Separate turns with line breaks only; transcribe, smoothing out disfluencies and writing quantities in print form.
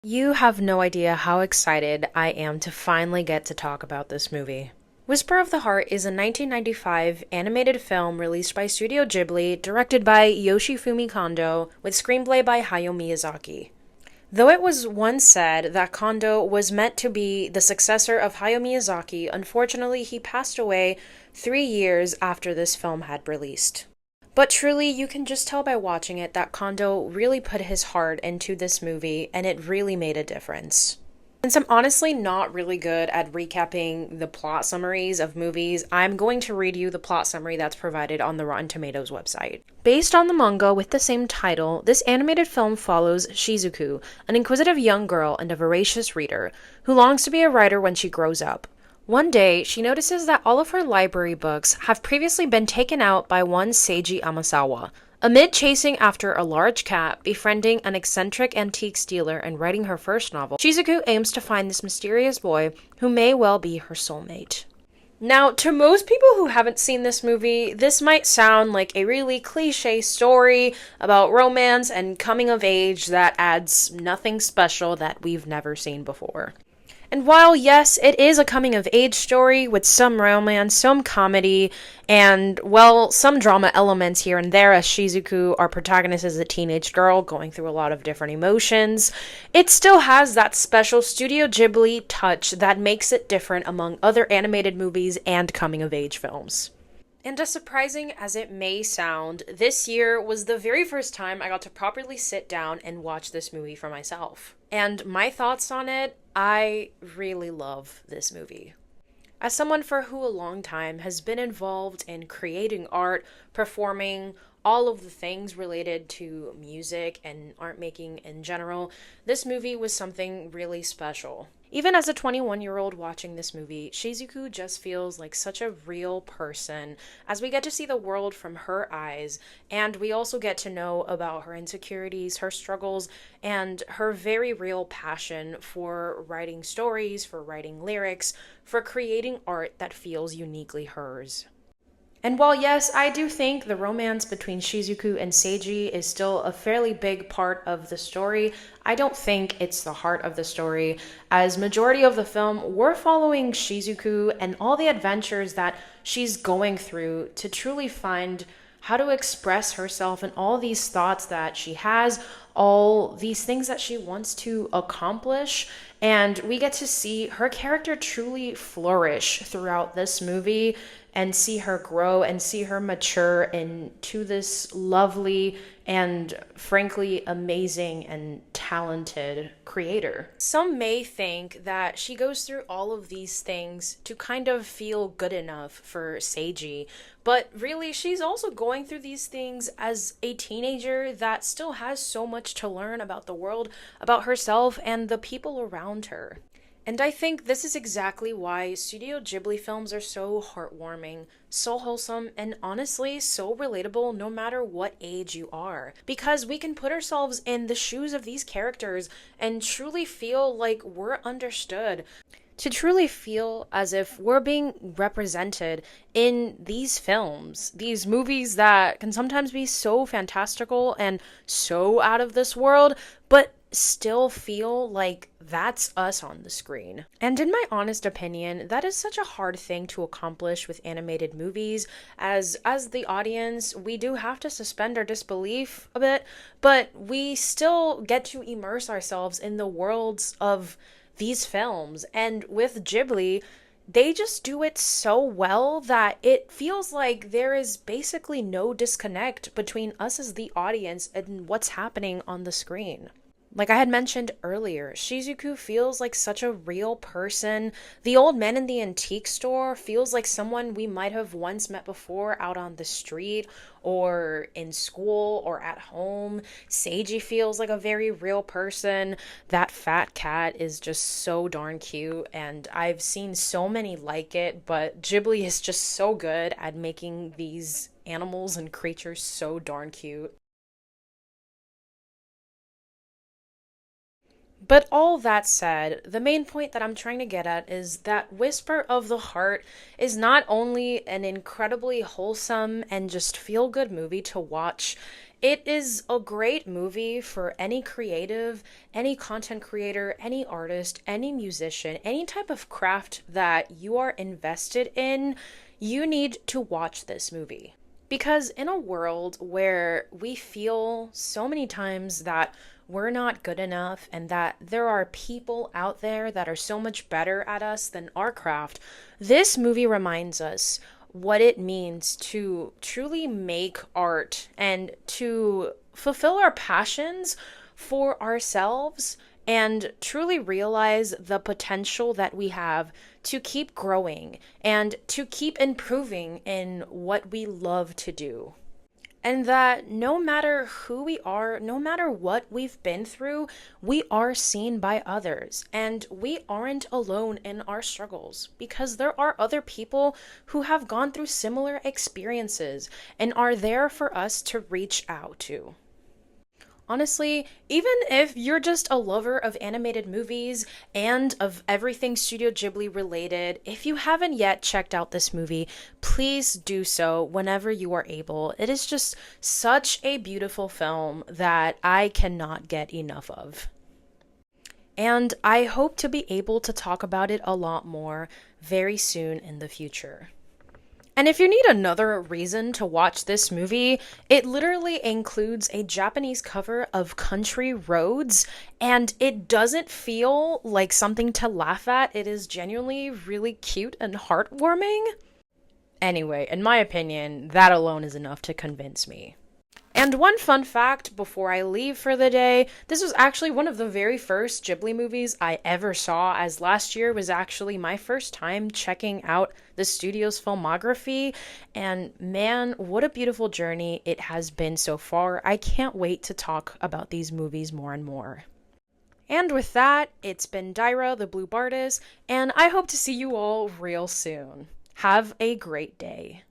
You have no idea how excited I am to finally get to talk about this movie. Whisper of the Heart is a 1995 animated film released by Studio Ghibli, directed by Yoshifumi Kondo, with screenplay by Hayao Miyazaki. Though it was once said that Kondo was meant to be the successor of Hayao Miyazaki, unfortunately he passed away 3 years after this film had released. But truly, you can just tell by watching it that Kondo really put his heart into this movie and it really made a difference. Since I'm honestly not really good at recapping the plot summaries of movies, I'm going to read you the plot summary that's provided on the Rotten Tomatoes website. Based on the manga with the same title, this animated film follows Shizuku, an inquisitive young girl and a voracious reader, who longs to be a writer when she grows up. One day, she notices that all of her library books have previously been taken out by one Seiji Amasawa. Amid chasing after a large cat, befriending an eccentric antiques dealer, and writing her first novel, Shizuku aims to find this mysterious boy who may well be her soulmate. Now, to most people who haven't seen this movie, this might sound like a really cliche story about romance and coming of age that adds nothing special that we've never seen before. And while, yes, it is a coming of age story with some romance, some comedy, and, well, some drama elements here and there, as Shizuku, our protagonist, is a teenage girl going through a lot of different emotions, it still has that special Studio Ghibli touch that makes it different among other animated movies and coming of age films. And as surprising as it may sound, this year was the very first time I got to properly sit down and watch this movie for myself. And my thoughts on it, I really love this movie. As someone for who a long time has been involved in creating art, performing, all of the things related to music and art making in general, this movie was something really special. Even as a 21-year-old watching this movie, Shizuku just feels like such a real person as we get to see the world from her eyes, and we also get to know about her insecurities, her struggles, and her very real passion for writing stories, for writing lyrics, for creating art that feels uniquely hers. And while, yes, I do think the romance between Shizuku and Seiji is still a fairly big part of the story, I don't think it's the heart of the story, as majority of the film we're following Shizuku and all the adventures that she's going through to truly find how to express herself and all these thoughts that she has, all these things that she wants to accomplish. And we get to see her character truly flourish throughout this movie and see her grow and see her mature into this lovely and frankly amazing and talented creator. Some may think that she goes through all of these things to kind of feel good enough for Seiji, but really she's also going through these things as a teenager that still has so much to learn about the world, about herself, and the people around her. And I think this is exactly why Studio Ghibli films are so heartwarming, so wholesome, and honestly so relatable no matter what age you are. Because we can put ourselves in the shoes of these characters and truly feel like we're understood. To truly feel as if we're being represented in these films, these movies that can sometimes be so fantastical and so out of this world, but still feel like that's us on the screen. And in my honest opinion, that is such a hard thing to accomplish with animated movies, as the audience, we do have to suspend our disbelief a bit, but we still get to immerse ourselves in the worlds of these films. And with Ghibli, they just do it so well that it feels like there is basically no disconnect between us as the audience and what's happening on the screen. Like I had mentioned earlier, Shizuku feels like such a real person. The old man in the antique store feels like someone we might have once met before out on the street or in school or at home. Seiji feels like a very real person. That fat cat is just so darn cute, and I've seen so many like it, but Ghibli is just so good at making these animals and creatures so darn cute. But all that said, the main point that I'm trying to get at is that Whisper of the Heart is not only an incredibly wholesome and just feel good movie to watch, It is a great movie for any creative, any content creator, any artist, any musician, any type of craft that you are invested in. You need to watch this movie. Because in a world where we feel so many times that we're not good enough and that there are people out there that are so much better at us than our craft, this movie reminds us what it means to truly make art and to fulfill our passions for ourselves and truly realize the potential that we have to keep growing and to keep improving in what we love to do. And that no matter who we are, no matter what we've been through, we are seen by others. And we aren't alone in our struggles because there are other people who have gone through similar experiences and are there for us to reach out to. Honestly, even if you're just a lover of animated movies and of everything Studio Ghibli related, if you haven't yet checked out this movie, please do so whenever you are able. It is just such a beautiful film that I cannot get enough of. And I hope to be able to talk about it a lot more very soon in the future. And if you need another reason to watch this movie, it literally includes a Japanese cover of Country Roads, and it doesn't feel like something to laugh at. It is genuinely really cute and heartwarming. Anyway, in my opinion, that alone is enough to convince me. And one fun fact before I leave for the day, this was actually one of the very first Ghibli movies I ever saw, as last year was actually my first time checking out the studio's filmography, and man, what a beautiful journey it has been so far. I can't wait to talk about these movies more and more. And with that, it's been Dyra, the Blue Bardess, and I hope to see you all real soon. Have a great day.